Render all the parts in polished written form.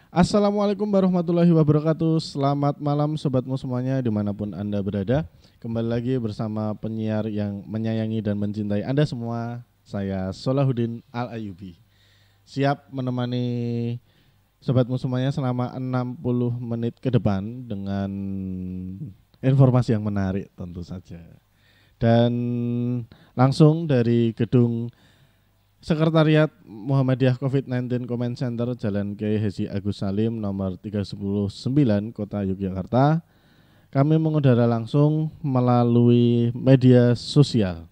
Assalamualaikum warahmatullahi wabarakatuh. Selamat malam sobatmu semuanya dimanapun Anda berada. Kembali lagi bersama penyiar yang menyayangi dan mencintai Anda semua. Saya Solahuddin Al-Ayubi, siap menemani sobatmu semuanya selama 60 menit ke depan dengan informasi yang menarik tentu saja. Dan langsung dari gedung Sekretariat Muhammadiyah COVID-19 Comment Center Jalan Kiai Haji Agus Salim nomor 319 Kota Yogyakarta, kami mengudara langsung melalui media sosial.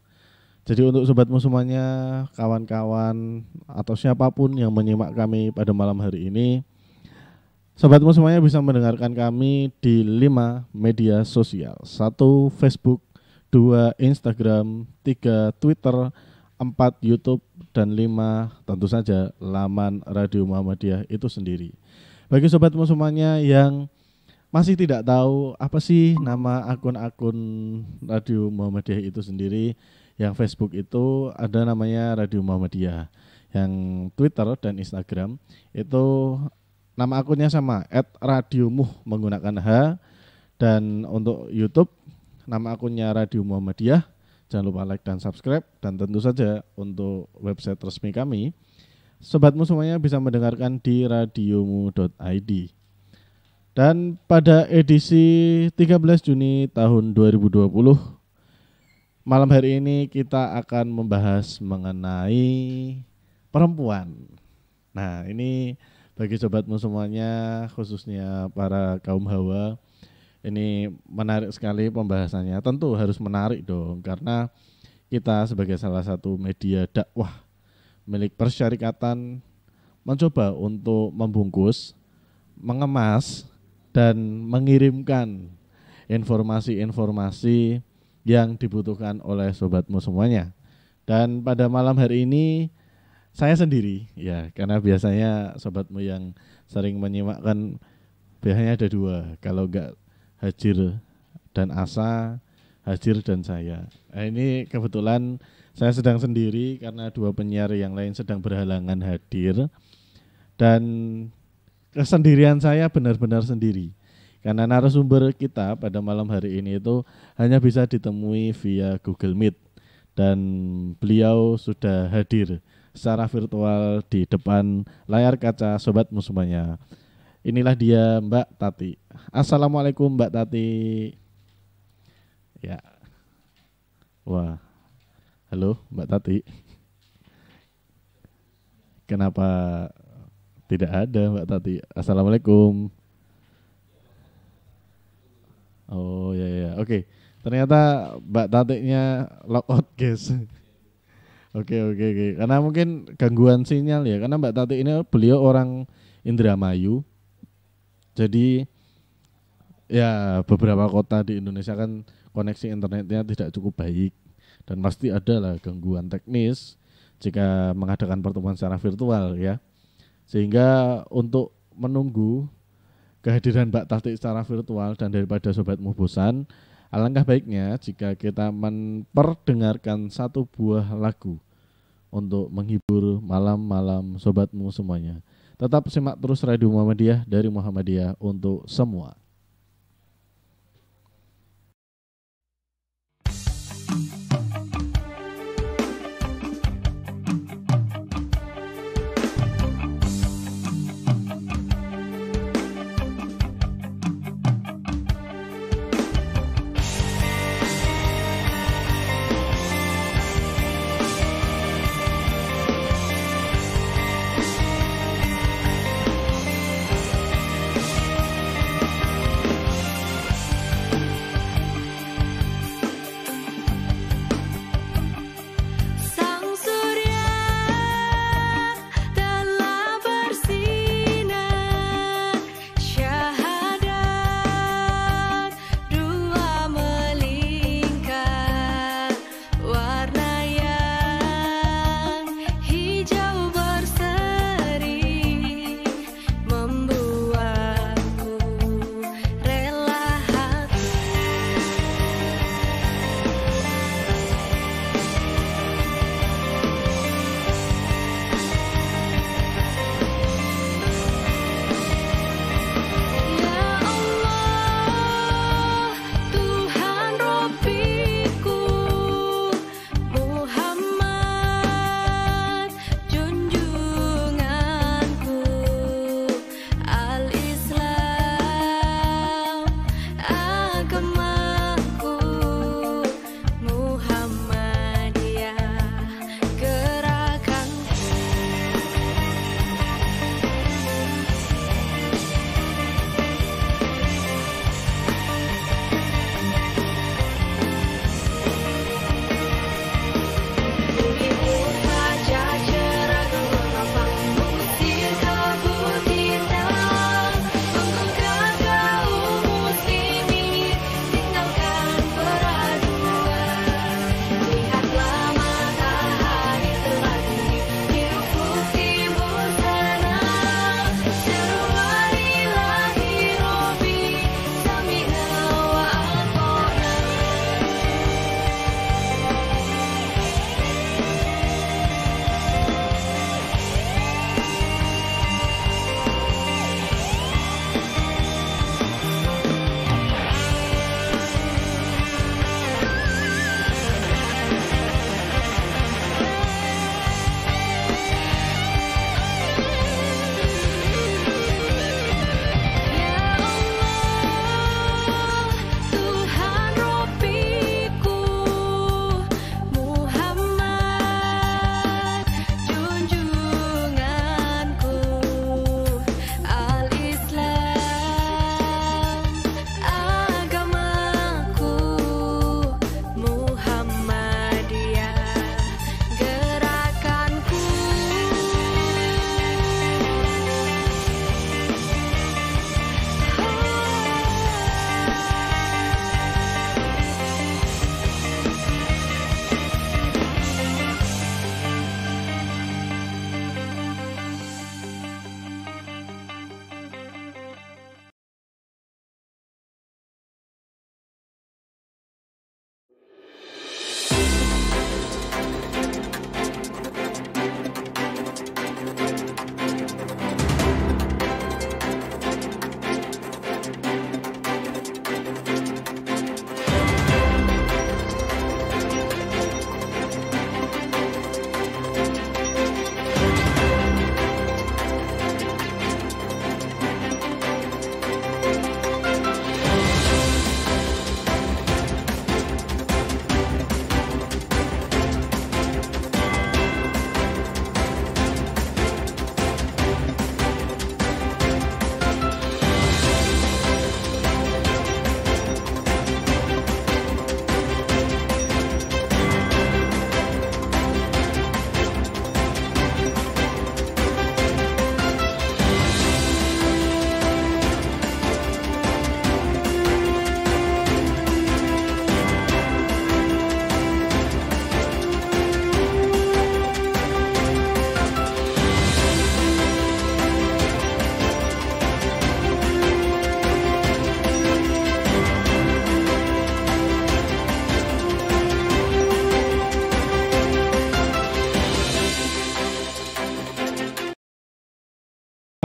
Jadi untuk sobatmu semuanya, kawan-kawan atau siapapun yang menyimak kami pada malam hari ini, sobatmu semuanya bisa mendengarkan kami di 5 media sosial. 1 Facebook, 2 Instagram, 3 Twitter, 4 YouTube, dan 5 tentu saja laman Radio Muhammadiyah itu sendiri. Bagi sobatmu semuanya yang masih tidak tahu apa sih nama akun-akun Radio Muhammadiyah itu sendiri, yang Facebook itu ada namanya Radio Muhammadiyah, yang Twitter dan Instagram itu nama akunnya sama @radiomuh menggunakan H, dan untuk YouTube nama akunnya Radio Muhammadiyah. Jangan lupa like dan subscribe, dan tentu saja untuk website resmi kami, sobatmu semuanya bisa mendengarkan di radiomu.id. Dan pada edisi 13 Juni tahun 2020, malam hari ini kita akan membahas mengenai perempuan. Nah, ini bagi sobatmu semuanya, khususnya para kaum hawa, ini menarik sekali pembahasannya. Tentu harus menarik dong, karena kita sebagai salah satu media dakwah milik persyarikatan mencoba untuk membungkus, mengemas, dan mengirimkan informasi-informasi yang dibutuhkan oleh sobatmu semuanya. Dan pada malam hari ini saya sendiri, ya, karena biasanya sobatmu yang sering menyimak kan biasanya ada 2, kalau enggak Hajir dan Asa, Hajir dan saya. Nah, ini kebetulan saya sedang sendiri karena 2 penyiar yang lain sedang berhalangan hadir. Dan kesendirian saya benar-benar sendiri, karena narasumber kita pada malam hari ini itu hanya bisa ditemui via Google Meet. Dan beliau sudah hadir secara virtual di depan layar kaca sobatmu semuanya. Inilah dia Mbak Tati. Assalamualaikum Mbak Tati. Ya. Wah. Halo Mbak Tati. Kenapa tidak ada Mbak Tati? Assalamualaikum. Oh ya. Oke. Ternyata Mbak Tatinya logout guys. Oke. Karena mungkin gangguan sinyal ya. Karena Mbak Tati ini beliau orang Indramayu. Jadi ya beberapa kota di Indonesia kan koneksi internetnya tidak cukup baik, dan pasti ada lah gangguan teknis jika mengadakan pertemuan secara virtual ya. Sehingga untuk menunggu kehadiran Mbak Tati secara virtual dan daripada sobatmu bosan, alangkah baiknya jika kita memperdengarkan 1 buah lagu untuk menghibur malam-malam sobatmu semuanya. Tetap simak terus Radio Muhammadiyah, dari Muhammadiyah untuk semua.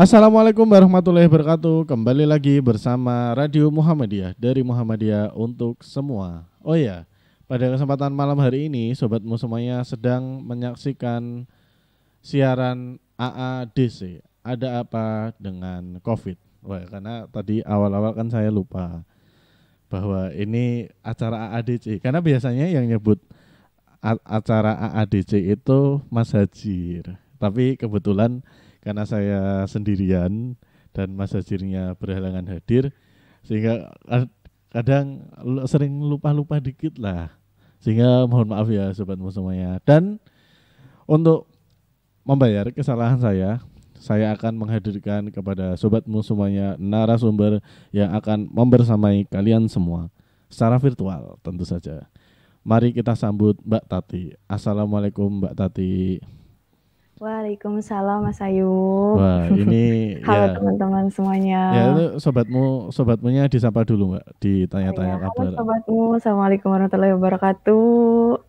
Assalamualaikum warahmatullahi wabarakatuh. Kembali lagi bersama Radio Muhammadiyah dari Muhammadiyah untuk semua. Oh ya, pada kesempatan malam hari ini sobatmu semuanya sedang menyaksikan siaran AADC. Ada apa dengan COVID? Wah, karena tadi awal-awal kan saya lupa bahwa ini acara AADC. Karena biasanya yang nyebut acara AADC itu Mas Hajir. Tapi kebetulan karena saya sendirian dan Mas Hajirnya berhalangan hadir, sehingga kadang sering lupa-lupa dikit lah. Sehingga mohon maaf ya sobatmu semuanya. Dan untuk membayar kesalahan saya akan menghadirkan kepada sobatmu semuanya narasumber yang akan membersamai kalian semua secara virtual tentu saja. Mari kita sambut Mbak Tati. Assalamualaikum Mbak Tati. Waalaikumsalam Mas Ayu. Wah, ini Halo ya. teman-teman semuanya. Ya, itu sobatmunya disapa dulu Mbak, ditanya-tanya kabar. Halo sobatmu, Assalamualaikum warahmatullahi wabarakatuh.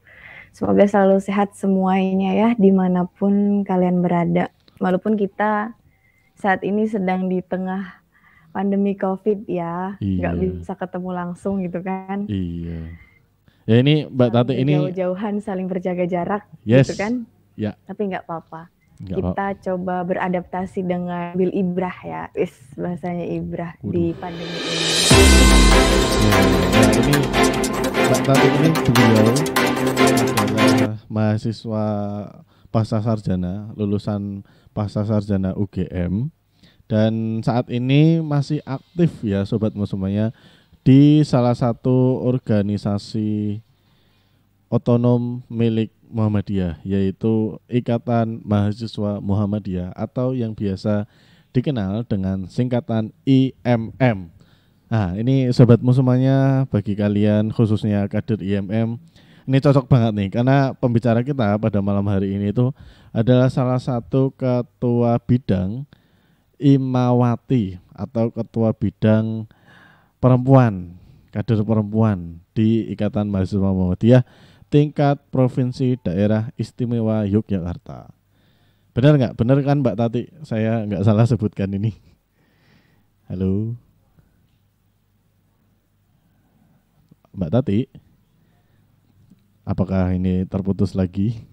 Semoga selalu sehat semuanya ya, dimanapun kalian berada. Walaupun kita saat ini sedang di tengah pandemi COVID ya, nggak bisa ketemu langsung gitu kan. Iya. Ya ini Mbak Tati ini jauh-jauhan, saling berjaga jarak yes. gitu kan. Ya. Tapi nggak apa-apa. Kita coba beradaptasi dengan bil ibrah ya, bahasanya ibrah di pandemi ini. Ya, ini Mbak Tati ini beliau adalah mahasiswa pasca sarjana, lulusan pasca sarjana UGM, dan saat ini masih aktif ya sobatmu semuanya di salah satu organisasi otonom milik Muhammadiyah, yaitu Ikatan Mahasiswa Muhammadiyah atau yang biasa dikenal dengan singkatan IMM. Nah, ini sobatmu semuanya, bagi kalian khususnya kader IMM, ini cocok banget nih karena pembicara kita pada malam hari ini itu adalah salah satu ketua bidang Imawati atau ketua bidang perempuan, kader perempuan di Ikatan Mahasiswa Muhammadiyah tingkat provinsi daerah istimewa Yogyakarta. Benar nggak? Benar kan Mbak Tati? Saya nggak salah sebutkan ini. Halo, Mbak Tati. Apakah ini terputus lagi?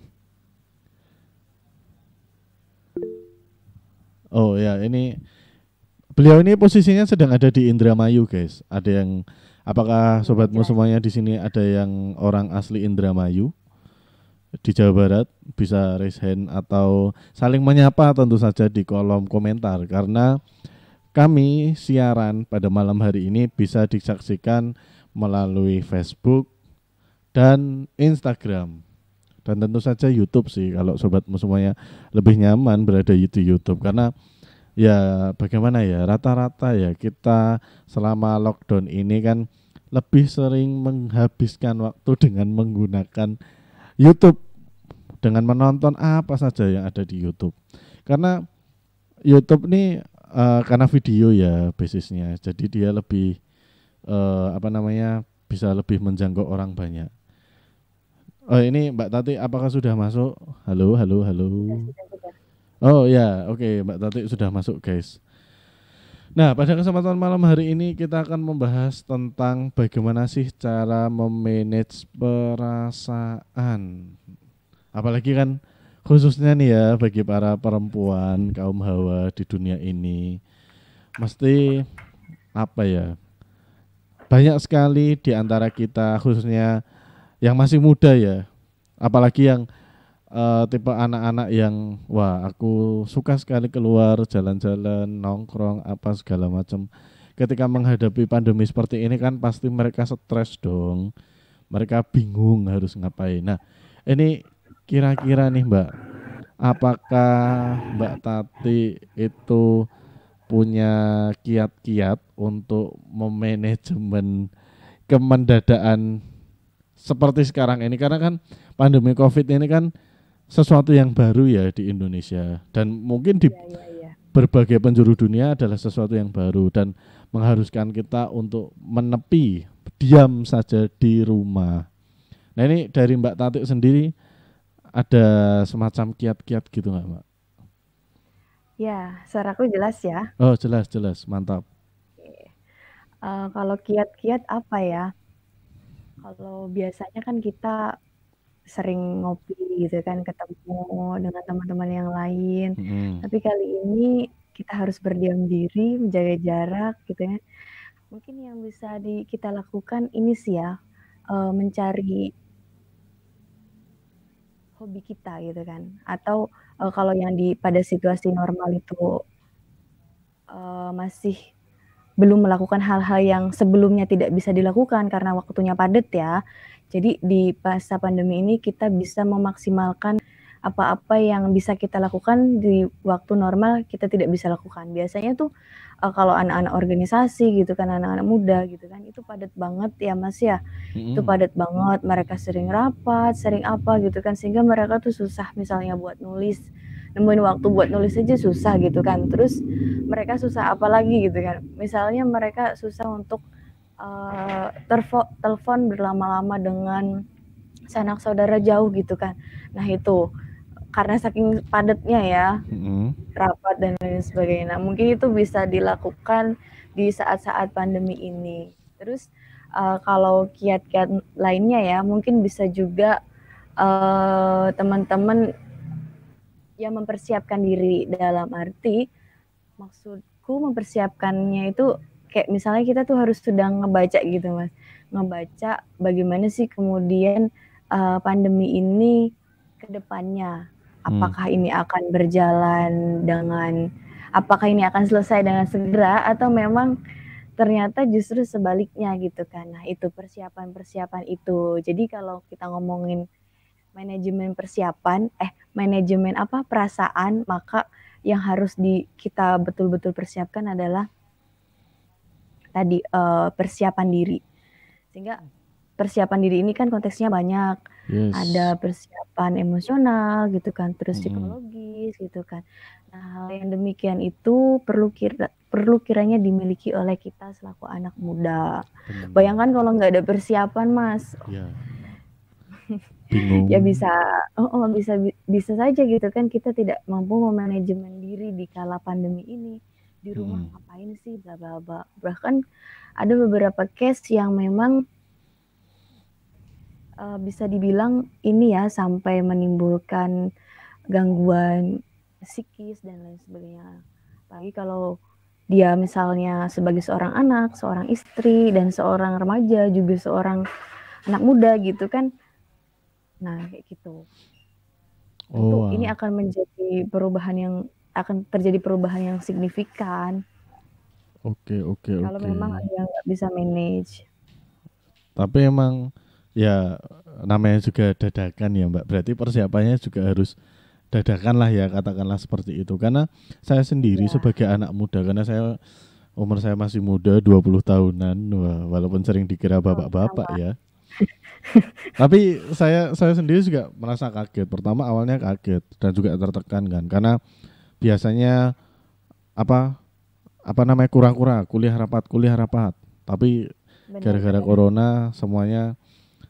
Oh ya, ini beliau ini posisinya sedang ada di Indramayu, guys. Ada yang, apakah sobatmu semuanya di sini ada yang orang asli Indramayu di Jawa Barat? Bisa raise hand atau saling menyapa tentu saja di kolom komentar, karena kami siaran pada malam hari ini bisa disaksikan melalui Facebook dan Instagram. Dan tentu saja YouTube sih, kalau sobatmu semuanya lebih nyaman berada di YouTube, karena ya bagaimana ya, rata-rata ya kita selama lockdown ini kan lebih sering menghabiskan waktu dengan menggunakan YouTube, dengan menonton apa saja yang ada di YouTube. Karena YouTube ini karena video ya basisnya, jadi dia lebih bisa lebih menjangkau orang banyak. Oh, ini Mbak Tati apakah sudah masuk? Halo. Sudah. Oh ya, oke, Mbak Tati sudah masuk, guys. Nah, pada kesempatan malam hari ini kita akan membahas tentang bagaimana sih cara memanage perasaan. Apalagi kan khususnya nih ya bagi para perempuan kaum hawa di dunia ini. Mesti apa ya? Banyak sekali di antara kita, khususnya yang masih muda ya, apalagi yang tipe anak-anak yang wah aku suka sekali keluar jalan-jalan, nongkrong apa segala macam. Ketika menghadapi pandemi seperti ini kan pasti mereka stres dong, mereka bingung harus ngapain. Nah, ini kira-kira nih Mbak, apakah Mbak Tati itu punya kiat-kiat untuk memanajemen kemendadaan seperti sekarang ini, karena kan pandemi COVID ini kan sesuatu yang baru ya di Indonesia, dan mungkin di berbagai penjuru dunia adalah sesuatu yang baru dan mengharuskan kita untuk menepi, diam saja di rumah. Nah, ini dari Mbak Tati sendiri ada semacam kiat-kiat gitu nggak Mbak? Ya, suaraku jelas ya? Oh, jelas jelas, mantap. Oke. Kalau kiat-kiat apa ya? Kalau biasanya kan kita sering ngopi gitu kan, ketemu dengan teman-teman yang lain. Mm-mm. Tapi kali ini kita harus berdiam diri, menjaga jarak gitu ya. Mungkin yang bisa kita lakukan ini sih ya, mencari hobi kita gitu kan. Atau kalau yang pada situasi normal itu masih belum melakukan hal-hal yang sebelumnya tidak bisa dilakukan karena waktunya padat ya. Jadi di masa pandemi ini kita bisa memaksimalkan apa-apa yang bisa kita lakukan di waktu normal kita tidak bisa lakukan. Biasanya tuh kalau anak-anak organisasi gitu kan, anak-anak muda gitu kan, itu padat banget ya Mas ya. Itu Mm-mm. padat banget, mereka sering rapat, sering apa gitu kan, sehingga mereka tuh susah misalnya buat nulis, nemuin waktu buat nulis aja susah gitu kan. Terus mereka susah apa lagi gitu kan. Misalnya mereka susah untuk telepon berlama-lama dengan sanak saudara jauh gitu kan. Nah itu karena saking padatnya ya Mm-mm. rapat dan lain sebagainya. Nah, mungkin itu bisa dilakukan di saat-saat pandemi ini. Terus kalau kiat-kiat lainnya ya mungkin bisa juga teman-teman yang mempersiapkan diri dalam arti maksudku mempersiapkannya itu kayak misalnya kita tuh harus sedang ngebaca gitu Mas. Ngebaca bagaimana sih kemudian pandemi ini ke depannya. Mm. Apakah ini akan berjalan dengan apakah ini akan selesai dengan segera atau memang ternyata justru sebaliknya gitu kan. Nah, itu persiapan-persiapan itu. Jadi kalau kita ngomongin manajemen persiapan, manajemen apa perasaan, maka yang harus kita betul-betul persiapkan adalah tadi persiapan diri. Sehingga persiapan diri ini kan konteksnya banyak. Yes. Ada persiapan emosional gitu kan, terus Mm-mm. psikologis gitu kan. Nah, hal yang demikian itu perlu kiranya dimiliki oleh kita selaku anak muda. Benar-benar. Bayangkan kalau nggak ada persiapan, Mas. Ya, Ya bingung. bisa bisa bisa saja gitu kan kita tidak mampu memanajemen diri di kala pandemi ini. Di rumah Mm-mm. ngapain sih bla bla bla. Bahkan ada beberapa case yang memang bisa dibilang ini ya sampai menimbulkan gangguan psikis dan lain sebagainya. Apalagi kalau dia misalnya sebagai seorang anak, seorang istri dan seorang remaja juga seorang anak muda gitu kan. Nah, kayak gitu. Oh, Tentu ini wow. akan terjadi perubahan yang signifikan Oke, oke, kalau oke. memang ada yang nggak bisa manage. Tapi emang ya namanya juga dadakan ya Mbak. Berarti persiapannya juga harus dadakan lah ya, katakanlah seperti itu. Karena saya sendiri Ya, sebagai anak muda, karena umur saya masih muda, 20 tahunan. Wah, walaupun sering dikira oh, bapak-bapak sama. ya. Tapi saya sendiri juga merasa kaget. Pertama awalnya kaget dan juga tertekan kan, karena biasanya apa apa namanya kurang-kurang kuliah rapat. Tapi gara-gara Benar-benar. corona semuanya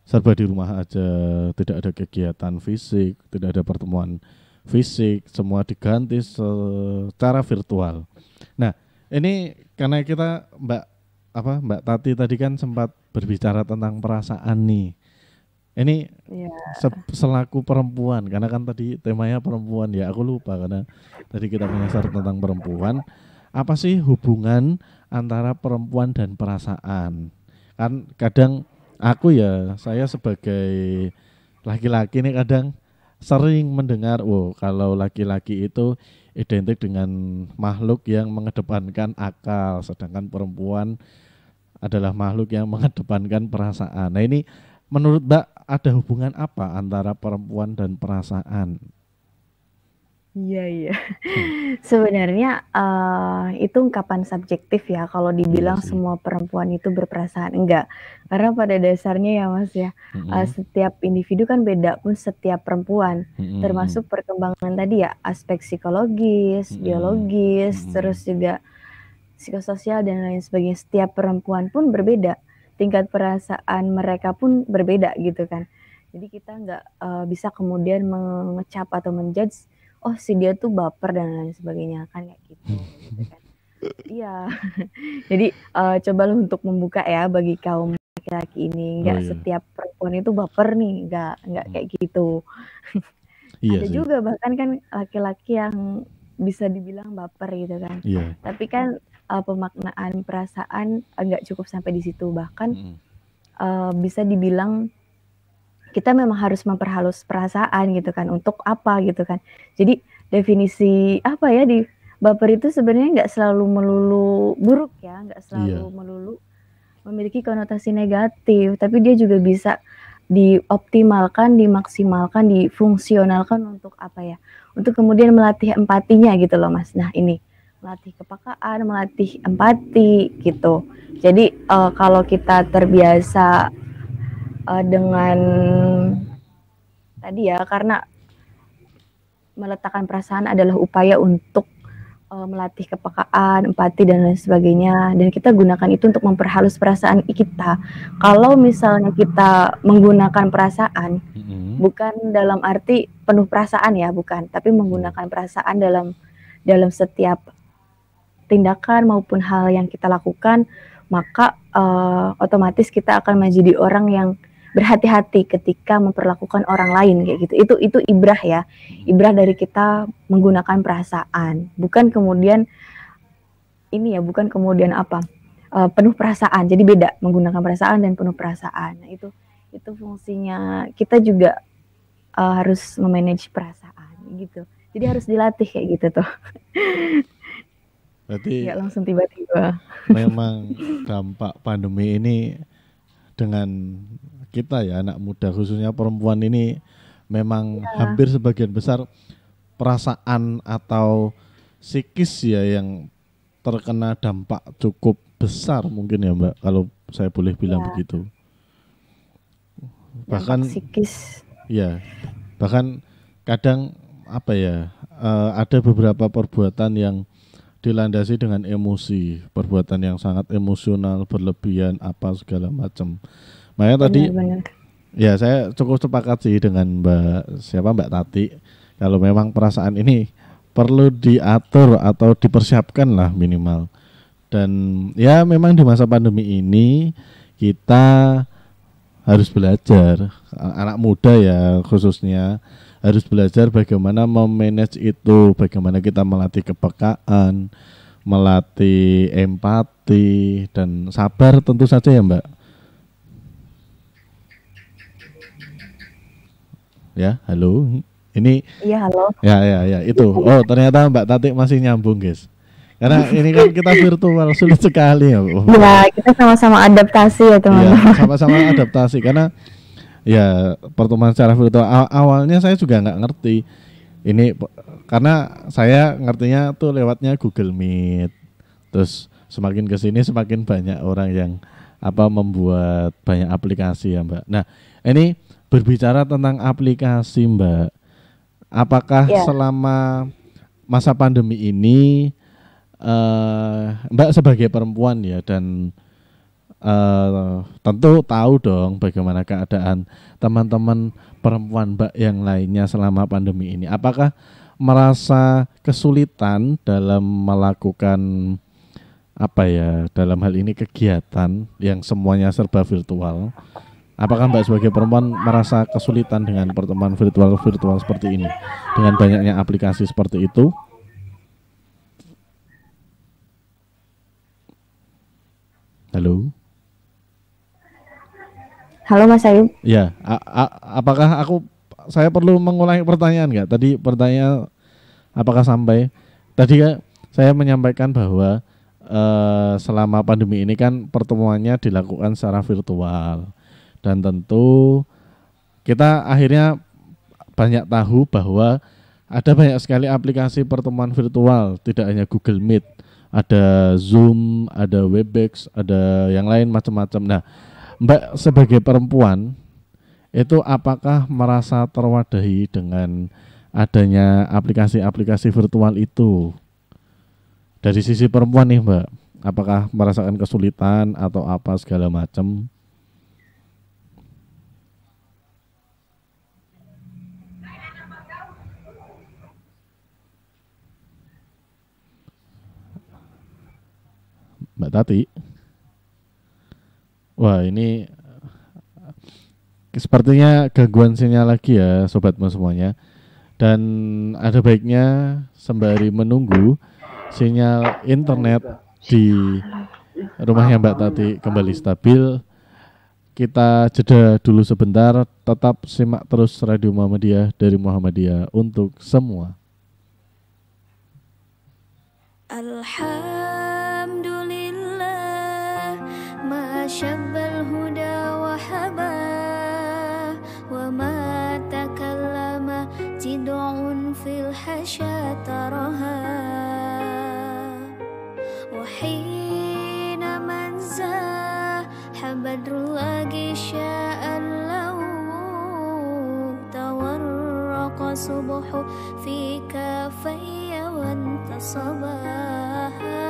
serba di rumah aja, tidak ada kegiatan fisik, tidak ada pertemuan fisik, semua diganti secara virtual. Nah, ini karena kita Mbak Tati tadi kan sempat berbicara tentang perasaan nih. Ini Ya, selaku perempuan, karena kan tadi temanya perempuan ya, aku lupa karena tadi kita menyasar tentang perempuan. Apa sih hubungan antara perempuan dan perasaan? Kan kadang saya sebagai laki-laki nih kadang sering mendengar, wow kalau laki-laki itu identik dengan makhluk yang mengedepankan akal, sedangkan perempuan adalah makhluk yang mengedepankan perasaan. Nah ini menurut Mbak ada hubungan apa antara perempuan dan perasaan? iya iya. Hmm, Sebenarnya itu ungkapan subjektif ya kalau iya dibilang sih. semua perempuan itu berperasaan, enggak. Karena pada dasarnya ya Mas ya, Mm-mm, setiap individu kan beda pun setiap perempuan, mm-mm, termasuk perkembangan tadi ya, aspek psikologis, mm-mm, biologis, terus mm-mm. juga psikososial dan lain sebagainya. Setiap perempuan pun berbeda, tingkat perasaan mereka pun berbeda gitu kan. Jadi kita nggak bisa kemudian mengecap atau menjudge oh si dia tuh baper dan lain sebagainya kan kayak gitu kan. Iya. Jadi cobalah untuk membuka ya bagi kaum laki-laki ini, nggak setiap perempuan itu baper nih, nggak kayak gitu. Iya Ada sih. juga bahkan kan laki-laki yang bisa dibilang baper gitu kan. Iya. Tapi kan pemaknaan perasaan nggak cukup sampai di situ, bahkan bisa dibilang kita memang harus memperhalus perasaan gitu kan, untuk apa gitu kan. Jadi definisi apa ya, di baper itu sebenarnya nggak selalu melulu buruk ya, nggak selalu melulu memiliki konotasi negatif, tapi dia juga bisa dioptimalkan, dimaksimalkan, difungsionalkan untuk apa ya, untuk kemudian melatih empatinya gitu loh Mas. Nah ini, melatih kepekaan, melatih empati gitu. Jadi kalau kita terbiasa dengan tadi ya, karena meletakkan perasaan adalah upaya untuk melatih kepekaan, empati dan lain sebagainya, dan kita gunakan itu untuk memperhalus perasaan kita. Kalau misalnya kita menggunakan perasaan, bukan dalam arti penuh perasaan ya, bukan, tapi menggunakan perasaan dalam setiap tindakan maupun hal yang kita lakukan, maka otomatis kita akan menjadi orang yang berhati-hati ketika memperlakukan orang lain kayak gitu. Itu ibrah ya. Ibrah dari kita menggunakan perasaan, bukan kemudian ini ya, bukan kemudian apa? Penuh perasaan. Jadi beda menggunakan perasaan dan penuh perasaan. Nah, itu fungsinya kita juga harus memanage perasaan gitu. Jadi harus dilatih kayak gitu tuh. Berarti nggak langsung tiba-tiba. Memang dampak pandemi ini dengan kita ya anak muda khususnya perempuan ini memang hampir sebagian besar perasaan atau psikis ya yang terkena dampak cukup besar mungkin ya Mbak, kalau saya boleh bilang begitu. Bahkan dampak psikis. Ya, bahkan kadang apa ya, ada beberapa perbuatan yang dilandasi dengan emosi, perbuatan yang sangat emosional, berlebihan, apa segala macam. Makanya tadi ya saya cukup sepakat sih dengan Mbak Tati, kalau memang perasaan ini perlu diatur atau dipersiapkan lah minimal. Dan ya memang di masa pandemi ini kita harus belajar, anak muda ya khususnya harus belajar bagaimana memanage itu, bagaimana kita melatih kepekaan, melatih empati dan sabar tentu saja ya Mbak. Ya, halo. Ini Iya, halo. Ya, itu. Oh, ternyata Mbak Tati masih nyambung, guys. Karena ini kan kita virtual, sulit sekali ya. Iya, kita sama-sama adaptasi ya teman-teman. Ya, sama-sama adaptasi karena ya pertemuan secara virtual awalnya saya juga nggak ngerti ini, karena saya ngertinya tuh lewatnya Google Meet. Terus semakin kesini semakin banyak orang yang membuat banyak aplikasi ya Mbak. Nah ini berbicara tentang aplikasi Mbak, apakah selama masa pandemi ini Mbak sebagai perempuan ya, dan tentu tahu dong bagaimana keadaan teman-teman perempuan Mbak yang lainnya selama pandemi ini. Apakah merasa kesulitan dalam melakukan dalam hal ini kegiatan yang semuanya serba virtual? Apakah Mbak sebagai perempuan merasa kesulitan dengan pertemuan virtual seperti ini, dengan banyaknya aplikasi seperti itu? Halo. Halo Mas Ayub. Ya, apakah saya perlu mengulangi pertanyaan nggak? Tadi pertanyaan apakah sampai? Tadi kan saya menyampaikan bahwa selama pandemi ini kan pertemuannya dilakukan secara virtual, dan tentu kita akhirnya banyak tahu bahwa ada banyak sekali aplikasi pertemuan virtual, tidak hanya Google Meet, ada Zoom, ada Webex, ada yang lain macam-macam. Nah, Mbak sebagai perempuan itu apakah merasa terwadahi dengan adanya aplikasi-aplikasi virtual itu? Dari sisi perempuan nih Mbak, apakah merasakan kesulitan atau apa segala macam? Mbak Tati. Wah, ini sepertinya gangguan sinyal lagi ya sobatmu semuanya. Dan ada baiknya sembari menunggu sinyal internet di rumahnya Mbak Tati kembali stabil, kita jeda dulu sebentar. Tetap simak terus Radio Muhammadiyah dari Muhammadiyah untuk semua. Alhamdulillah ma syabbal huda wa haba wa ma takallama jid'un fil hasya taraha wa hina manza habadrul lagi sya'an lahu tawarraqa subuhu fi kafayya wa intasabaha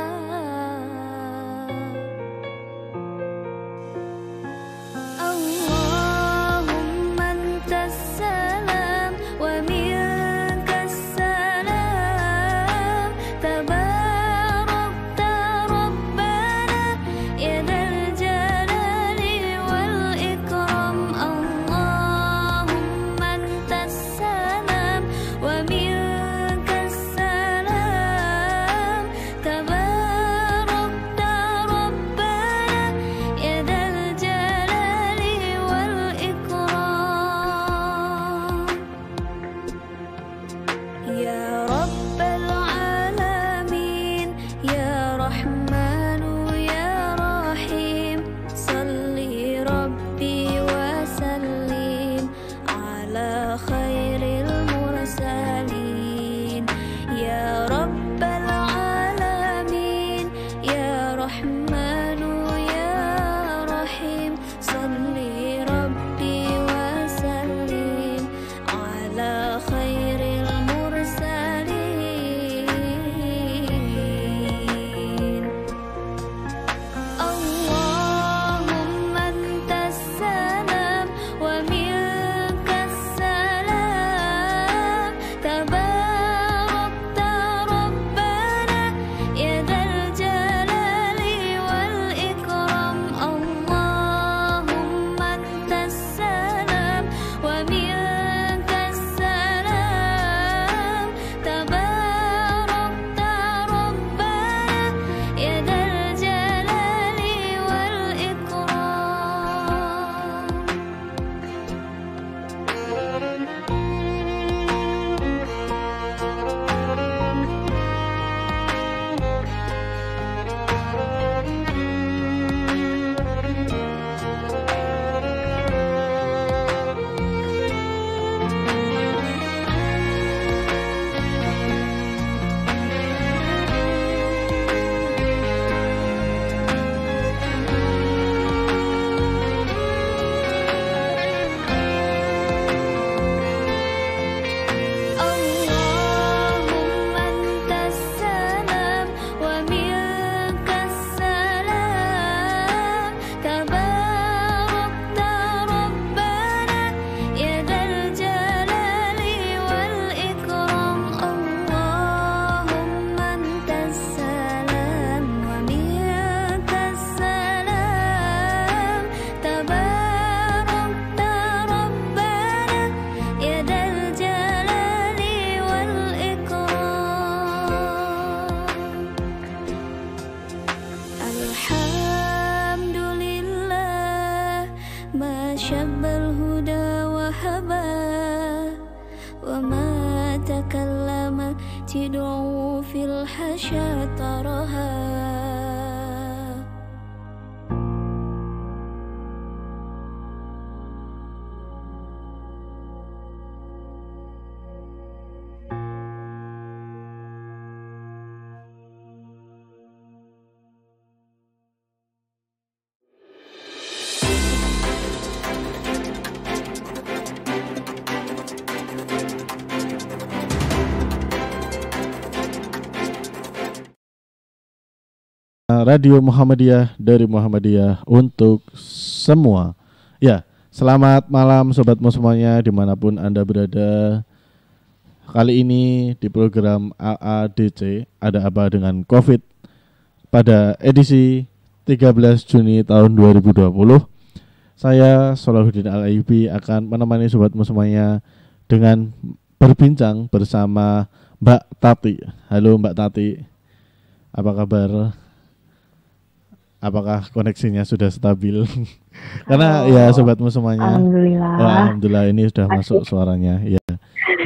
Allahumma antas salam wa minkas salam tabarakta rabbana ya dzal jalali wal ikram Allahumma antas salam wa minkas salam tabarakta rabbana ya dzal jalali wal ikram ya rabbal alamin ya rahmanu ya rahim salli rabbi wa sallim ala khairil mursalin ya rabbal alamin ya rahmanu ya rahim salli rabbi wa sallim ala khairil mursalin Allahumma antas salam wa minkas salam tabarakta rabbana ya dzal jalali wal ikram Allahumma antas salam wa minkas salam tabarakta rabbana ya dzal jalali wal ikram Allahumma antas salam wa minkas salam tabarakta rabbana ya dzal jalali wal ikram Allahumma antas salam wa minkas salam tabarakta rabbana ya dzal jalali wal ikram Alhamdulillah ma syabbal huda wa haba wa ma takallama tid'u fil hasya taraha Radio Muhammadiyah dari Muhammadiyah untuk semua. Ya, selamat malam sobatmu semuanya dimanapun Anda berada. Kali ini di program AADC, ada apa dengan COVID pada edisi 13 Juni tahun 2020. Saya Solahuddin Al-Ayyubi akan menemani sobatmu semuanya dengan berbincang bersama Mbak Tati. Halo Mbak Tati, apa kabar? Apakah koneksinya sudah stabil? Karena ya sobatmu semuanya. Alhamdulillah. Alhamdulillah ini sudah masuk suaranya. Ya.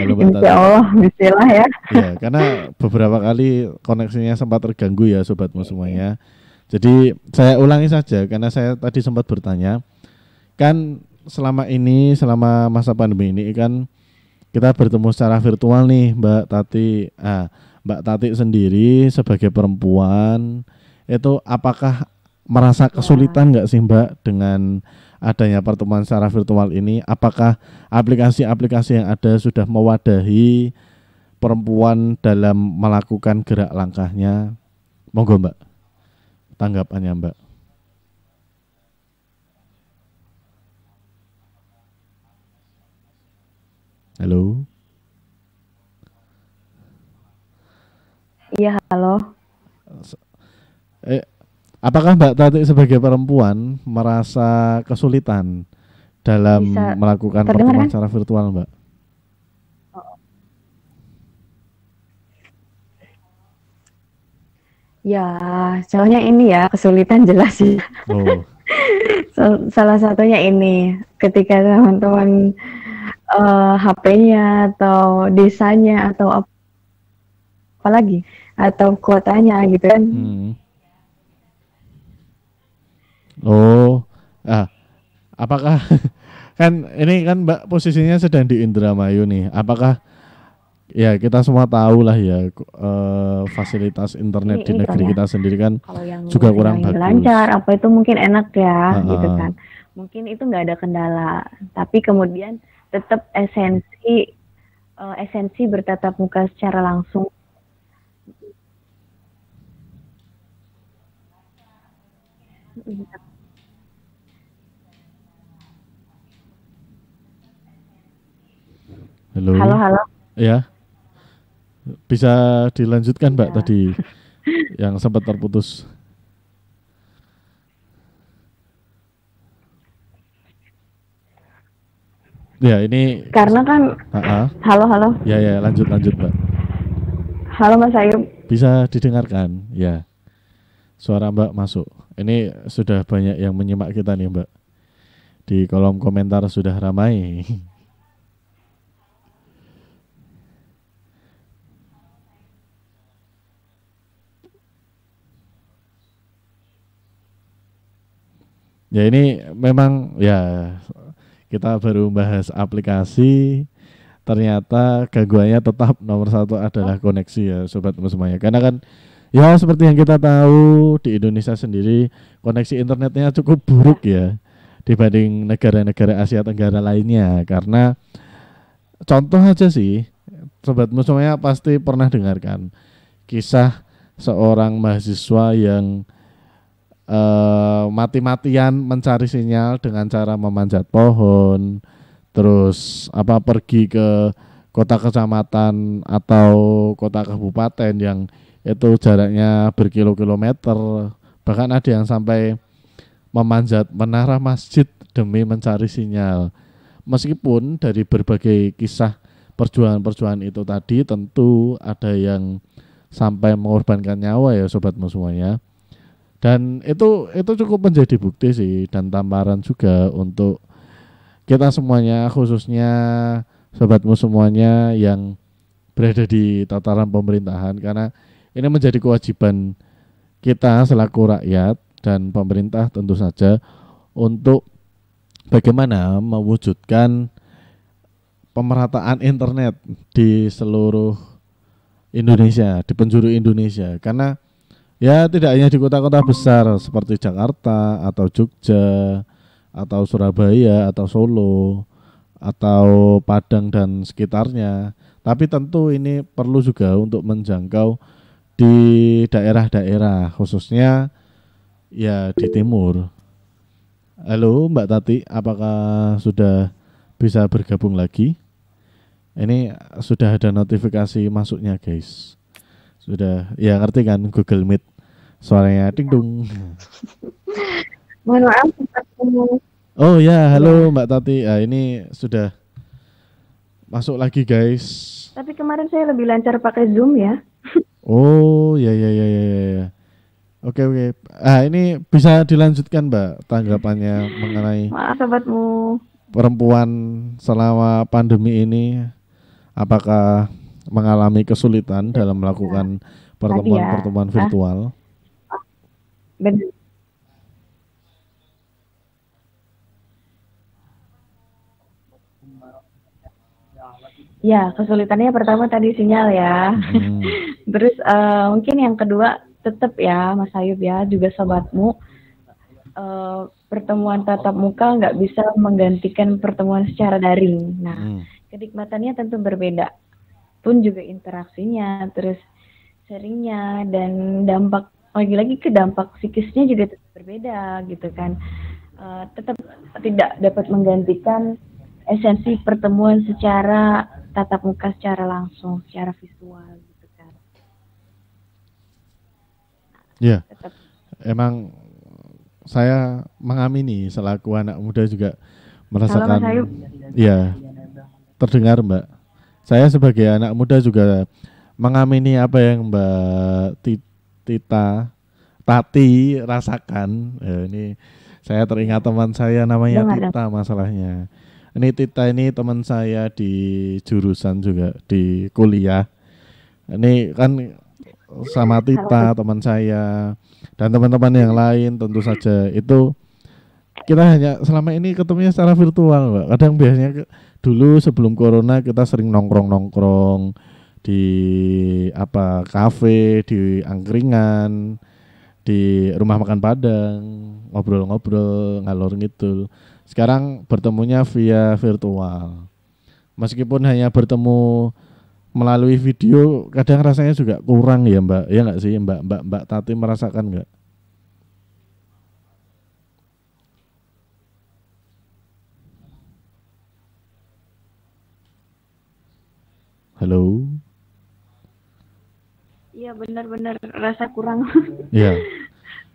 Halo Mbak Tati. Insya Allah, bismillah ya. Ya, karena beberapa kali koneksinya sempat terganggu ya sobatmu semuanya. Jadi saya ulangi saja karena saya tadi sempat bertanya. Kan selama masa pandemi ini kan kita bertemu secara virtual nih Mbak Tati. Mbak Tati sendiri sebagai perempuan itu apakah merasa kesulitan nggak sih Mbak dengan adanya pertemuan secara virtual ini? Apakah aplikasi-aplikasi yang ada sudah mewadahi perempuan dalam melakukan gerak langkahnya? Monggo Mbak, tanggapannya Mbak. Halo. Iya, halo. Apakah Mbak Tati sebagai perempuan merasa kesulitan dalam Bisa melakukan terdengar pertemuan kan? secara virtual, Mbak? Ya, soalnya ini ya kesulitan jelas ya. Oh, Salah satunya ini ketika teman-teman HP-nya atau desanya atau apa lagi atau kotanya gitu kan. Oh, apakah kan ini kan Mbak posisinya sedang di Indramayu nih? Apakah ya kita semua tahu lah ya fasilitas internet di negeri kita sendiri kan Kalau yang juga kurang bagus. lancar apa itu mungkin enak ya gitu kan. Mungkin itu nggak ada kendala, tapi kemudian tetap esensi bertatap muka secara langsung. Halo. Halo. Ya, bisa dilanjutkan Mbak tadi yang sempat terputus. Ya ini Karena kan halo. Ya lanjut Mbak. Halo Mas Ayub. Bisa didengarkan ya. Suara Mbak masuk. Ini sudah banyak yang menyimak kita nih Mbak. Di kolom komentar sudah ramai. Ya ini memang ya kita baru bahas aplikasi, ternyata gangguannya tetap nomor satu adalah koneksi ya sobat semuanya. Karena kan ya seperti yang kita tahu di Indonesia sendiri koneksi internetnya cukup buruk ya dibanding negara-negara Asia Tenggara lainnya. Karena contoh aja sih, sobatmu semuanya pasti pernah dengarkan kisah seorang mahasiswa yang mati-matian mencari sinyal dengan cara memanjat pohon, terus pergi ke kota kecamatan atau kota kabupaten yang itu jaraknya berkilo-kilometer, bahkan ada yang sampai memanjat menara masjid demi mencari sinyal. Meskipun dari berbagai kisah perjuangan-perjuangan itu tadi tentu ada yang sampai mengorbankan nyawa ya sobatmu semuanya. Dan itu cukup menjadi bukti sih dan tamparan juga untuk kita semuanya, khususnya sobatmu semuanya yang berada di tataran pemerintahan, karena ini menjadi kewajiban kita selaku rakyat dan pemerintah tentu saja untuk bagaimana mewujudkan pemerataan internet di seluruh Indonesia, di penjuru Indonesia. Karena ya tidak hanya di kota-kota besar seperti Jakarta atau Jogja atau Surabaya atau Solo atau Padang dan sekitarnya, tapi tentu ini perlu juga untuk menjangkau di daerah-daerah khususnya ya di timur. Halo Mbak Tati, apakah sudah bisa bergabung lagi? Ini sudah ada notifikasi masuknya guys. Sudah, ya ngerti kan Google Meet Suaranya ding dung. Mohon maaf tempatmu. Oh ya, halo Ya. Mbak Tati. Ini sudah masuk lagi guys. Tapi kemarin saya lebih lancar pakai Zoom ya. Oh ya. Oke. Ini bisa dilanjutkan Mbak tanggapannya mengenai Maaf sobatmu. perempuan selama pandemi ini, apakah mengalami kesulitan dalam melakukan pertemuan-pertemuan virtual? Benar. Ya, kesulitannya pertama tadi sinyal ya. Terus mungkin yang kedua tetap ya Mas Ayub ya, juga sobatmu, pertemuan tatap muka nggak bisa menggantikan pertemuan secara daring. Nah, kenikmatannya tentu berbeda. Pun juga interaksinya, terus sharingnya, dan dampak, lagi-lagi ke dampak psikisnya juga tetap berbeda gitu kan. Tetap tidak dapat menggantikan esensi pertemuan secara tatap muka, secara langsung, secara visual gitu kan. Ya, emang saya mengamini selaku anak muda juga merasakan. Halo Mas Ayub. Ya, terdengar Mbak. Saya sebagai anak muda juga mengamini apa yang Mbak Tati rasakan. Ini saya teringat teman saya namanya Tita masalahnya. Ini Tita ini teman saya di jurusan juga di kuliah. Ini kan sama Tita teman saya dan teman-teman yang lain tentu saja itu kita hanya selama ini ketemunya secara virtual Mbak. Kadang biasanya dulu sebelum corona kita sering nongkrong di kafe, di angkringan, di rumah makan Padang, ngobrol-ngobrol ngalor ngidul. Sekarang bertemunya via virtual. Meskipun hanya bertemu melalui video, kadang rasanya juga kurang ya Mbak. Ya nggak sih Mbak Tati merasakan nggak? Halo. Iya benar-benar rasa kurang. Iya.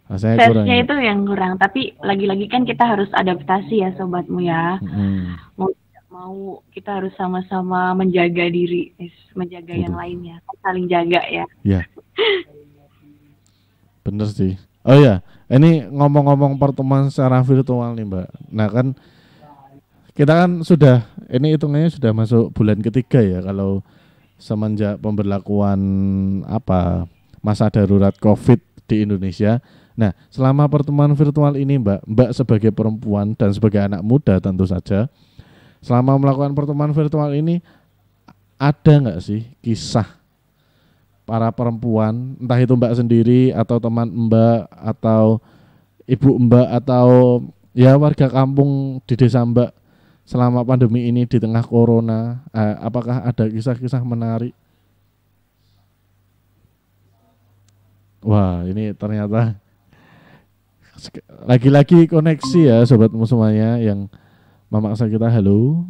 Rasanya kurang. Tesnya itu yang kurang, tapi lagi-lagi kan kita harus adaptasi ya sobatmu ya. Mau tidak mau kita harus sama-sama menjaga diri, menjaga yang lainnya, saling jaga ya. Iya. Bener sih. Oh ya, ini ngomong-ngomong pertemuan secara virtual nih Mbak. Nah kan kita kan sudah, ini hitungannya sudah masuk bulan ketiga ya kalau semenjak pemberlakuan masa darurat COVID di Indonesia. Nah, selama pertemuan virtual ini Mbak sebagai perempuan dan sebagai anak muda tentu saja, selama melakukan pertemuan virtual ini ada nggak sih kisah para perempuan, entah itu Mbak sendiri atau teman Mbak atau ibu Mbak atau ya warga kampung di desa Mbak selama pandemi ini di tengah corona, apakah ada kisah-kisah menarik? Wah, ini ternyata lagi-lagi koneksi ya sobatmu semuanya yang memaksa kita. Halo.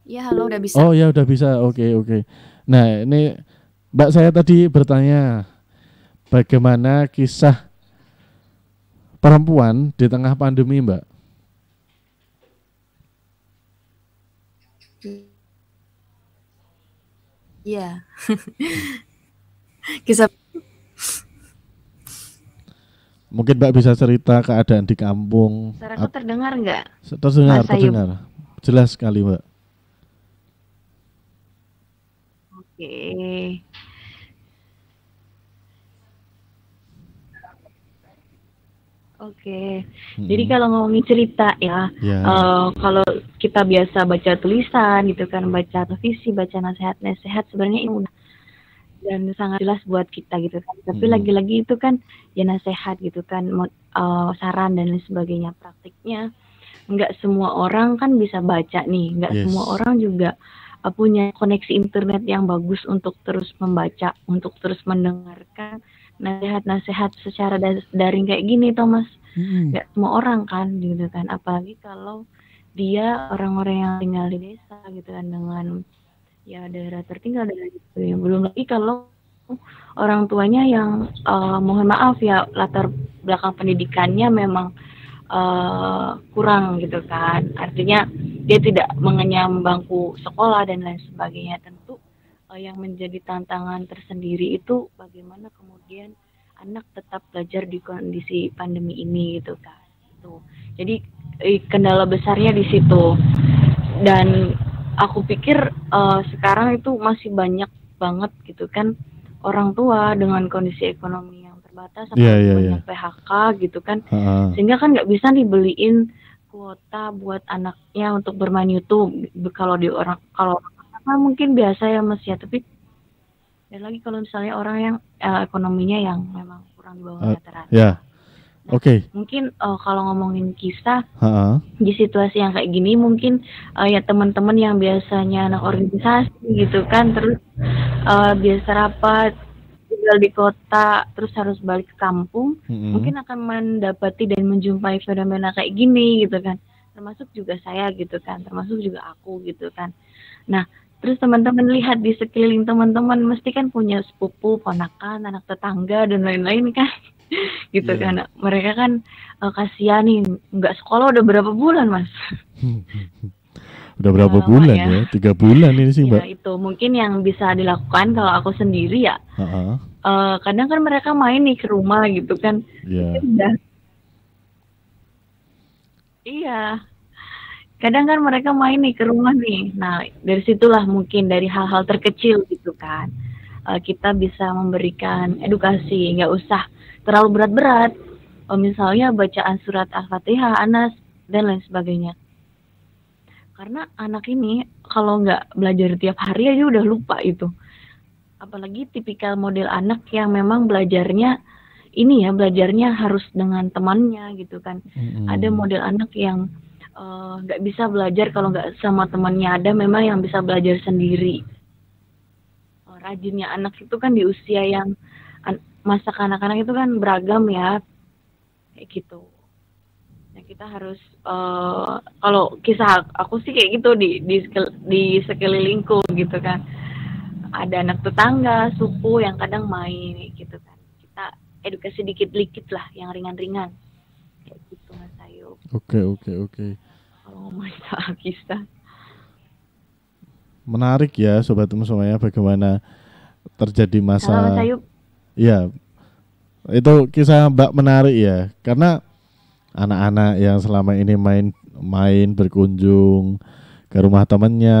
Ya halo, udah bisa. Oh ya udah bisa, oke. Nah ini Mbak saya tadi bertanya bagaimana kisah perempuan di tengah pandemi Mbak? Iya. Kisah. Mungkin Mbak bisa cerita keadaan di kampung. Suaraku terdengar nggak? Terdengar. Jelas sekali Mbak. Oke. Jadi kalau ngomongin cerita ya, kalau kita biasa baca tulisan gitu kan, baca revisi, baca nasihat sebenarnya ini udah dan sangat jelas buat kita gitu kan. Tapi lagi-lagi itu kan ya nasihat gitu kan, saran dan lain sebagainya. Praktiknya nggak semua orang kan bisa baca nih, nggak semua orang juga punya koneksi internet yang bagus untuk terus membaca, untuk terus mendengarkan nasihat-nasihat secara daring kayak gini, Thomas. Nggak semua orang kan gitu kan, apalagi kalau dia orang-orang yang tinggal di desa gitu kan, dengan ya daerah tertinggal dan lain sebagainya. Belum lagi kalau orang tuanya yang mohon maaf ya latar belakang pendidikannya memang kurang gitu kan. Artinya dia tidak mengenyam bangku sekolah dan lain sebagainya. Tentu yang menjadi tantangan tersendiri itu bagaimana kemudian anak tetap belajar di kondisi pandemi ini gitu kan. Jadi kendala besarnya di situ. Dan aku pikir sekarang itu masih banyak banget gitu kan orang tua dengan kondisi ekonomi yang terbatas, banyak PHK gitu kan, sehingga kan nggak bisa dibeliin kuota buat anaknya untuk bermain YouTube. Kalau mungkin biasa ya Mas ya, tapi dan lagi kalau misalnya orang yang ekonominya yang memang kurang di bawah rata-rata. Nah, mungkin kalau ngomongin kisah di situasi yang kayak gini, mungkin ya teman-teman yang biasanya anak organisasi gitu kan, terus biasa rapat tinggal di kota, terus harus balik ke kampung, mungkin akan mendapati dan menjumpai fenomena kayak gini gitu kan. Termasuk juga saya gitu kan, termasuk juga aku gitu kan. Nah, terus teman-teman lihat di sekeliling teman-teman mesti kan punya sepupu, ponakan, anak tetangga dan lain-lain kan. Gitu kan. Mereka kan kasihan nih, nggak sekolah udah berapa bulan Mas? Udah berapa bulan ya? 3 bulan ini sih Mbak. Ya itu mungkin yang bisa dilakukan kalau aku sendiri ya. Kadang kan mereka main nih ke rumah gitu kan. Iya. Kadang kan mereka main nih ke rumah nih. Nah, dari situlah mungkin dari hal-hal terkecil gitu kan. Kita bisa memberikan edukasi, nggak usah terlalu berat-berat. Misalnya bacaan surat Al-Fatihah, Anas, dan lain sebagainya. Karena anak ini kalau nggak belajar tiap hari aja udah lupa itu. Apalagi tipikal model anak yang memang belajarnya harus dengan temannya gitu kan. Ada model anak yang nggak bisa belajar kalau nggak sama temannya. Ada memang yang bisa belajar sendiri. Rajinnya anak itu kan di usia yang masa kanak-kanak itu kan beragam ya, kayak gitu. Nah kita harus kalau kisah aku sih kayak gitu di sekelilingku gitu kan. Ada anak tetangga, suku yang kadang main gitu kan. Kita edukasi dikit-dikit lah, yang ringan-ringan. Kayak gitu Mas Ayu. Oke. Kalau ngomongin soal kisah. Menarik ya sobat semuanya, bagaimana terjadi masa. Halo Mas Ayu. Iya. Itu kisah Mbak menarik ya, karena anak-anak yang selama ini main berkunjung ke rumah temannya,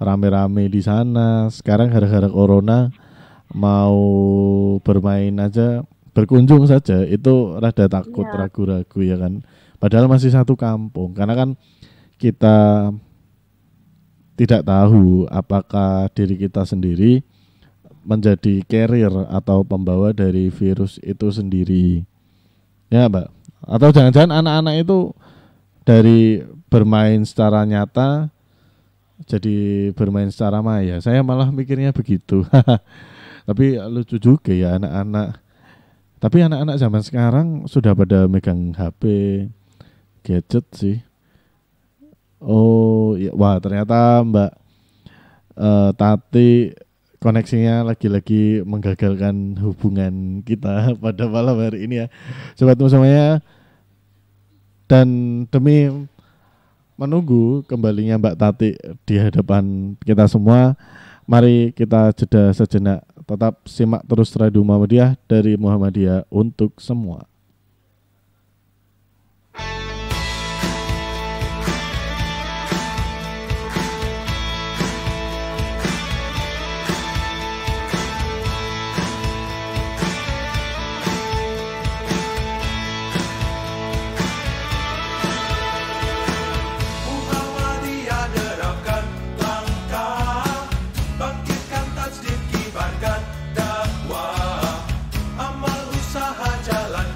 rame-rame di sana, sekarang gara-gara corona mau bermain aja, berkunjung saja itu rada takut, ragu-ragu ya kan. Padahal masih satu kampung, karena kan kita tidak tahu apakah diri kita sendiri menjadi carrier atau pembawa dari virus itu sendiri. Ya Mbak, atau jangan-jangan anak-anak itu dari bermain secara nyata jadi bermain secara maya. Saya malah mikirnya begitu. Tapi lucu juga ya anak-anak. Tapi anak-anak zaman sekarang sudah pada megang HP, gadget sih. Oh, ya, wah ternyata Mbak Tati koneksinya lagi-lagi menggagalkan hubungan kita pada malam hari ini ya, sobat semuanya. Dan demi menunggu kembalinya Mbak Tati di hadapan kita semua, mari kita jeda sejenak. Tetap simak terus Radio Muhammadiyah, dari Muhammadiyah untuk semua. Amal usaha jalan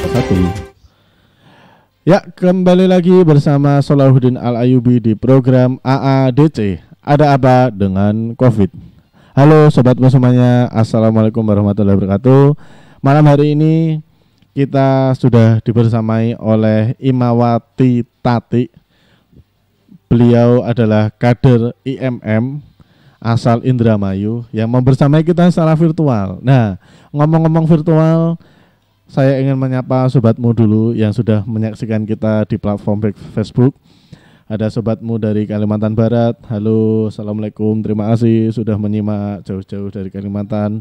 Satu. Ya, kembali lagi bersama Solahuddin Al-Ayubi di program AADC. Ada apa dengan COVID? Halo sobatmu semuanya, Assalamualaikum warahmatullahi wabarakatuh. Malam hari ini kita sudah dibersamai oleh Imawati Tati. Beliau adalah kader IMM asal Indramayu yang membersamai kita secara virtual. Nah, ngomong-ngomong virtual, saya ingin menyapa sobatmu dulu yang sudah menyaksikan kita di platform Facebook. Ada sobatmu dari Kalimantan Barat. Halo, assalamualaikum. Terima kasih sudah menyimak jauh-jauh dari Kalimantan.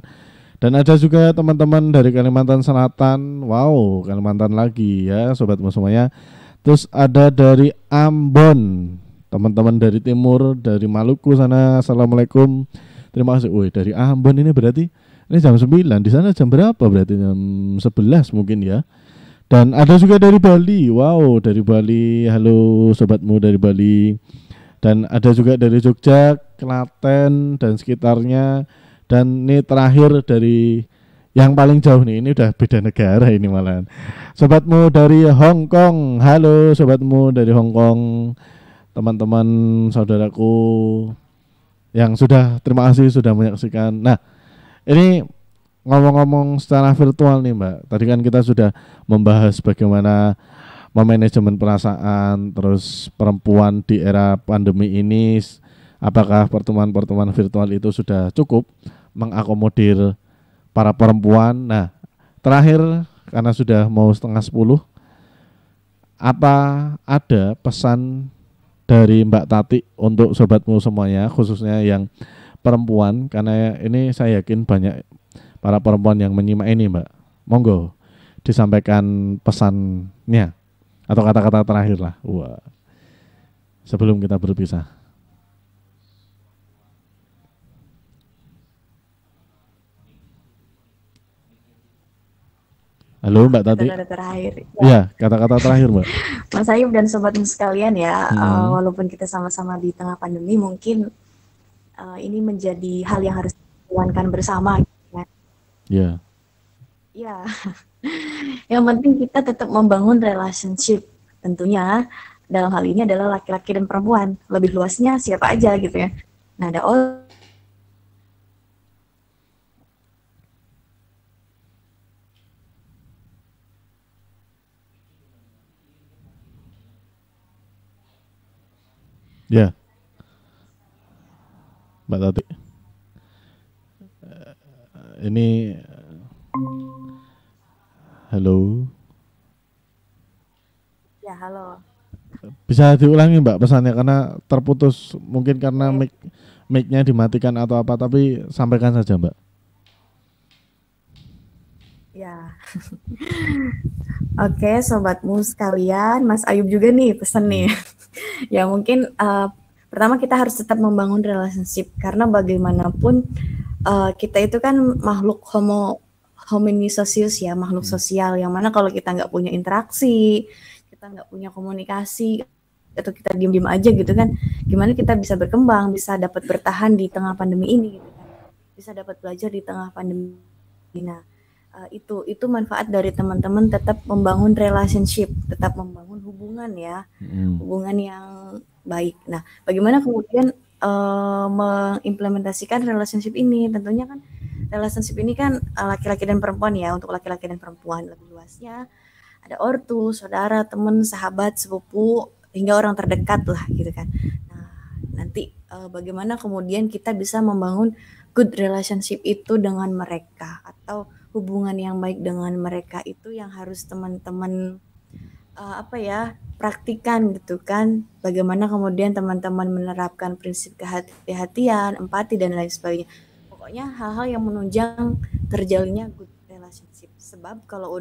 Dan ada juga teman-teman dari Kalimantan Selatan. Wow, Kalimantan lagi ya sobatmu semuanya. Terus ada dari Ambon, teman-teman dari timur, dari Maluku sana. Assalamualaikum. Terima kasih. Wih, dari Ambon ini berarti ini jam 9, di sana jam berapa? Berarti jam 11 mungkin ya. Dan ada juga dari Bali. Wow, dari Bali. Halo sobatmu dari Bali. Dan ada juga dari Jogja, Klaten dan sekitarnya. Dan ini terakhir dari yang paling jauh nih, ini udah beda negara ini malahan. Sobatmu dari Hong Kong. Halo sobatmu dari Hong Kong. Teman-teman saudaraku yang sudah, terima kasih sudah menyaksikan. Nah, ini ngomong-ngomong secara virtual nih Mbak. Tadi kan kita sudah membahas bagaimana memanajemen perasaan, terus perempuan di era pandemi ini, apakah pertemuan-pertemuan virtual itu sudah cukup mengakomodir para perempuan. Nah, terakhir karena sudah mau 9:30, apa ada pesan dari Mbak Tati untuk sobatmu semuanya, khususnya yang perempuan, karena ini saya yakin banyak para perempuan yang menyimak ini Mbak. Monggo disampaikan pesannya atau kata-kata terakhir lah. Wah, sebelum kita berpisah. Halo Mbak Tati. Kata-kata terakhir. Iya, kata-kata terakhir Mbak. Mas Ayub dan sobatmu sekalian ya, walaupun kita sama-sama di tengah pandemi, mungkin ini menjadi hal yang harus dilakukan bersama. Iya. Ya, yang penting kita tetap membangun relationship. Tentunya dalam hal ini adalah laki-laki dan perempuan. Lebih luasnya siapa aja gitu ya. Nah, ada Ya, Mbak Tati. Ini halo. ya, halo. Bisa diulangi Mbak pesannya karena terputus, mungkin karena mic-nya dimatikan atau apa, tapi sampaikan saja Mbak. Ya. Oke, sobatmu sekalian, Mas Ayub juga nih pesan nih. Ya mungkin pertama kita harus tetap membangun relationship karena bagaimanapun kita itu kan makhluk hominisosius ya, makhluk sosial yang mana kalau kita nggak punya interaksi, kita nggak punya komunikasi atau kita diem-diem aja gitu kan, gimana kita bisa berkembang, bisa dapat bertahan di tengah pandemi ini gitu kan, bisa dapat belajar di tengah pandemi. Nah, itu manfaat dari teman-teman tetap membangun relationship, tetap membangun hubungan ya, hubungan yang baik. Nah, bagaimana kemudian mengimplementasikan relationship ini? Tentunya kan relationship ini kan laki-laki dan perempuan ya, untuk laki-laki dan perempuan. Lebih luasnya ada ortu, saudara, teman, sahabat, sepupu, hingga orang terdekat lah gitu kan. Nah, nanti bagaimana kemudian kita bisa membangun good relationship itu dengan mereka, atau hubungan yang baik dengan mereka itu yang harus teman-teman praktikan gitu kan. Bagaimana kemudian teman-teman menerapkan prinsip kehati-hatian, empati dan lain sebagainya. Pokoknya hal-hal yang menunjang terjalinnya good relationship. Sebab kalau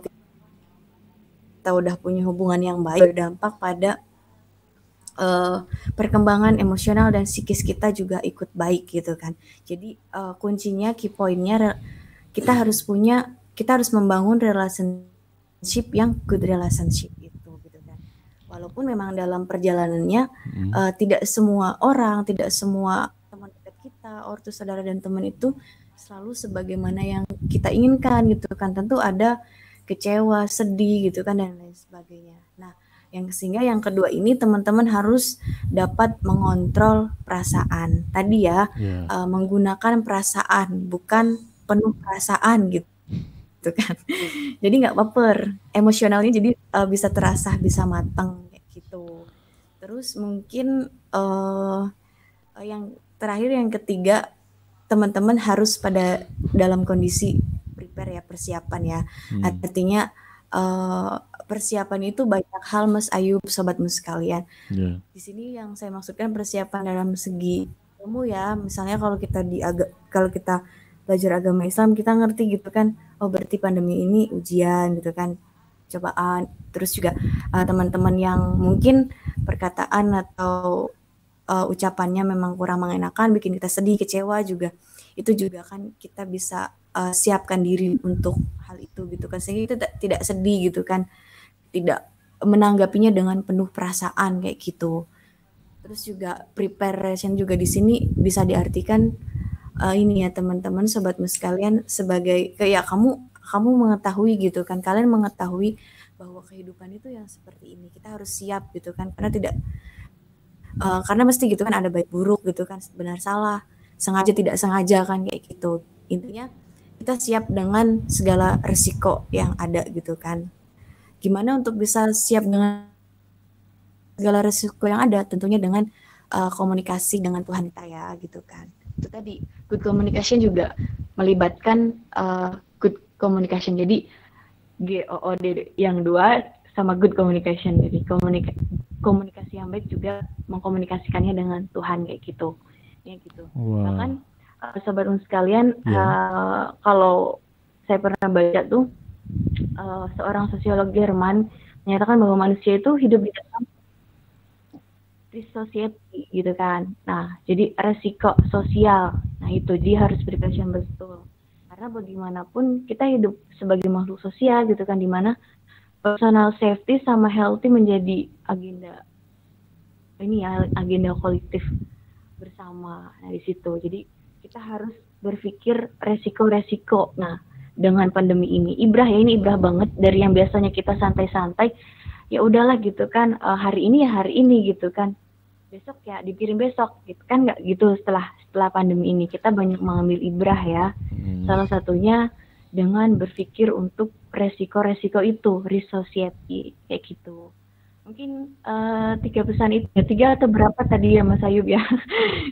kita udah punya hubungan yang baik, berdampak pada perkembangan emosional dan psikis kita juga ikut baik gitu kan. Jadi kuncinya, key pointnya, kita harus membangun relationship yang good relationship itu gitu kan. Walaupun memang dalam perjalanannya tidak semua orang, tidak semua teman dekat kita, ortu, saudara dan teman itu selalu sebagaimana yang kita inginkan gitu kan. Tentu ada kecewa, sedih gitu kan dan lain sebagainya. Nah, sehingga yang kedua ini teman-teman harus dapat mengontrol perasaan. Tadi ya, Ya. menggunakan perasaan bukan penuh perasaan gitu kan. Jadi nggak baper, emosionalnya jadi bisa terasah, bisa matang kayak gitu. Terus mungkin yang terakhir yang ketiga, teman-teman harus pada dalam kondisi prepare ya, persiapan ya. Artinya persiapan itu banyak hal Mas Ayub, sobatmu sekalian. Ya. Di sini yang saya maksudkan persiapan dalam segi ilmu ya. Misalnya kalau kita belajar agama Islam, kita ngerti gitu kan, oh berarti pandemi ini ujian gitu kan, cobaan. Terus juga teman-teman yang mungkin perkataan atau ucapannya memang kurang mengenakan, bikin kita sedih, kecewa juga, itu juga kan kita bisa siapkan diri untuk hal itu gitu kan, sehingga kita tidak sedih gitu kan, tidak menanggapinya dengan penuh perasaan kayak gitu. Terus juga preparation juga di sini bisa diartikan ini ya teman-teman, sobatmu sekalian, sebagai kayak kamu mengetahui gitu kan, kalian mengetahui bahwa kehidupan itu yang seperti ini, kita harus siap gitu kan, karena mesti gitu kan ada baik buruk gitu kan, benar salah, sengaja tidak sengaja kan kayak gitu. Intinya kita siap dengan segala resiko yang ada gitu kan. Gimana untuk bisa siap dengan segala resiko yang ada? Tentunya dengan komunikasi dengan Tuhan kita ya gitu kan. Itu tadi, good communication juga melibatkan good communication. Jadi GOOD yang dua sama good communication. Jadi komunikasi yang baik juga mengkomunikasikannya dengan Tuhan kayak gitu. Ya gitu. Wow. Bahkan sobat sekalian, kalau saya pernah baca tuh seorang sosiolog Jerman menyatakan bahwa manusia itu hidup di dalam society gitu kan. Nah, jadi resiko sosial. Nah, itu dia harus preparation betul. Karena bagaimanapun kita hidup sebagai makhluk sosial gitu kan, dimana personal safety sama healthy menjadi agenda kolektif bersama. Nah, di situ. Jadi kita harus berpikir resiko-resiko. Nah, dengan pandemi ini, ini ibrah banget dari yang biasanya kita santai-santai, ya udahlah gitu kan, hari ini ya hari ini gitu kan, besok ya dipikirin besok gitu kan, nggak gitu. Setelah pandemi ini kita banyak mengambil ibrah ya. Salah satunya dengan berpikir untuk resiko-resiko itu, risk society kayak gitu. Mungkin 3 pesan itu, 3 atau berapa tadi ya Mas Ayub ya,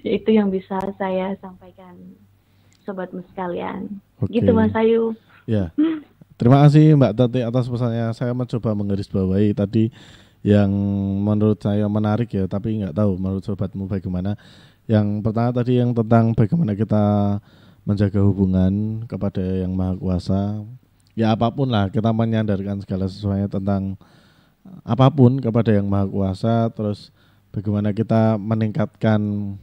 yaitu yang bisa saya sampaikan sobatmu sekalian. Oke. Gitu Mas Ayub. Ya, terima kasih Mbak Tati atas pesannya. Saya mencoba menggarisbawahi tadi yang menurut saya menarik ya, tapi nggak tahu menurut sobatmu bagaimana. Yang pertama tadi yang tentang bagaimana kita menjaga hubungan kepada Yang Maha Kuasa. Ya apapun lah, kita menyandarkan segala sesuatunya tentang apapun kepada Yang Maha Kuasa. Terus bagaimana kita meningkatkan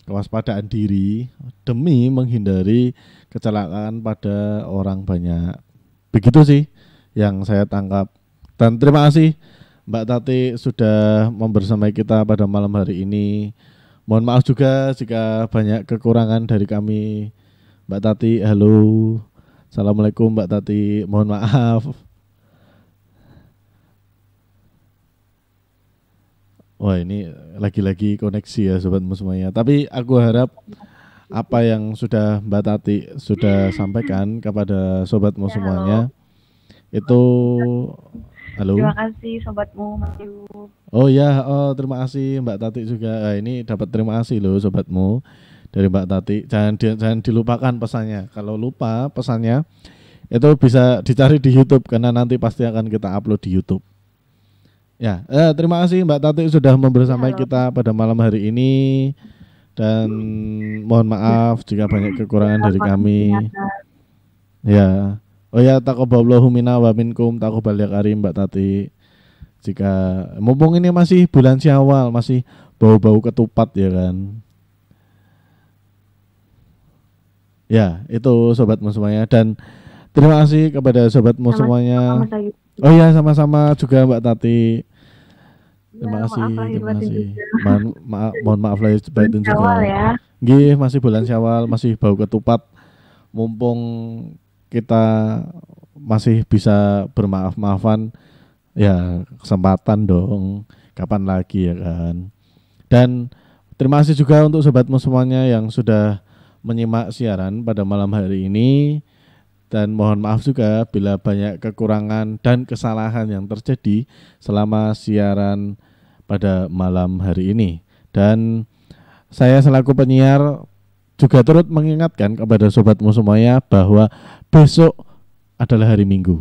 kewaspadaan diri demi menghindari kecelakaan pada orang banyak. Begitu sih yang saya tangkap. Dan terima kasih Mbak Tati sudah membersamai kita pada malam hari ini. Mohon maaf juga jika banyak kekurangan dari kami. Mbak Tati, halo. Assalamualaikum Mbak Tati, mohon maaf. Wah, ini lagi-lagi koneksi ya sobatmu semuanya. Tapi aku harap apa yang sudah Mbak Tati sudah sampaikan kepada sobatmu semuanya itu. Halo. Terima kasih sobatmu Mas Ayub. Oh ya, terima kasih Mbak Tati juga. Ini dapat terima kasih loh sobatmu dari Mbak Tati. Jangan dilupakan pesannya. Kalau lupa pesannya itu bisa dicari di YouTube karena nanti pasti akan kita upload di YouTube. Ya, terima kasih Mbak Tati sudah membersamai kita pada malam hari ini, dan mohon maaf jika banyak kekurangan dari kami. Ya. Oh ya, taqabbalallahu minna wa minkum, taqabbal ya karim Mbak Tati. Jika mumpung ini masih bulan Syawal, masih bau-bau ketupat ya kan. Ya, itu sobatmu semuanya, dan terima kasih kepada sobatmu semuanya. Oh ya, sama-sama juga Mbak Tati. Terima kasih, terima kasih. Mohon maaf lahir batin juga. Nggih, masih bulan Syawal, masih bau ketupat. Mumpung kita masih bisa bermaaf-maafan, ya kesempatan dong. Kapan lagi ya kan. Dan terima kasih juga untuk sobatmu semuanya yang sudah menyimak siaran pada malam hari ini. Dan mohon maaf juga bila banyak kekurangan dan kesalahan yang terjadi selama siaran pada malam hari ini. Dan saya selaku penyiar juga turut mengingatkan kepada sobatmu semuanya bahwa besok adalah hari Minggu.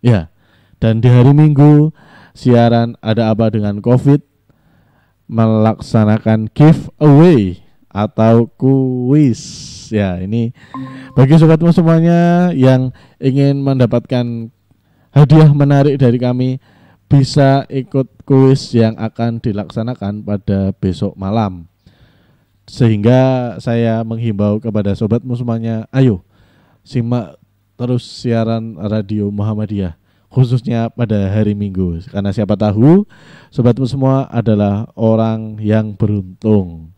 Ya, dan di hari Minggu siaran Ada Apa Dengan COVID melaksanakan giveaway atau kuis. Ya, ini bagi sobatmu semuanya yang ingin mendapatkan hadiah menarik dari kami, bisa ikut kuis yang akan dilaksanakan pada besok malam. Sehingga saya menghimbau kepada sobatmu semuanya, ayo simak terus siaran Radio Muhammadiyah, khususnya pada hari Minggu. Karena siapa tahu sobatmu semua adalah orang yang beruntung.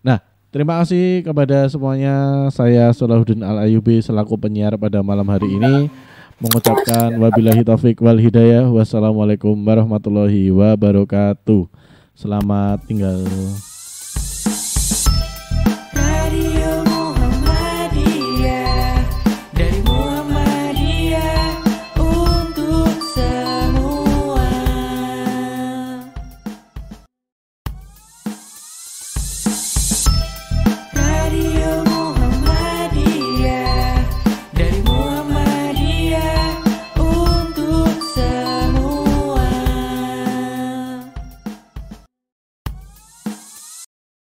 Nah, terima kasih kepada semuanya. Saya Salahuddin Al-Ayyubi selaku penyiar pada malam hari ini mengucapkan wabillahi taufik wal hidayah. Wassalamualaikum warahmatullahi wabarakatuh. Selamat tinggal.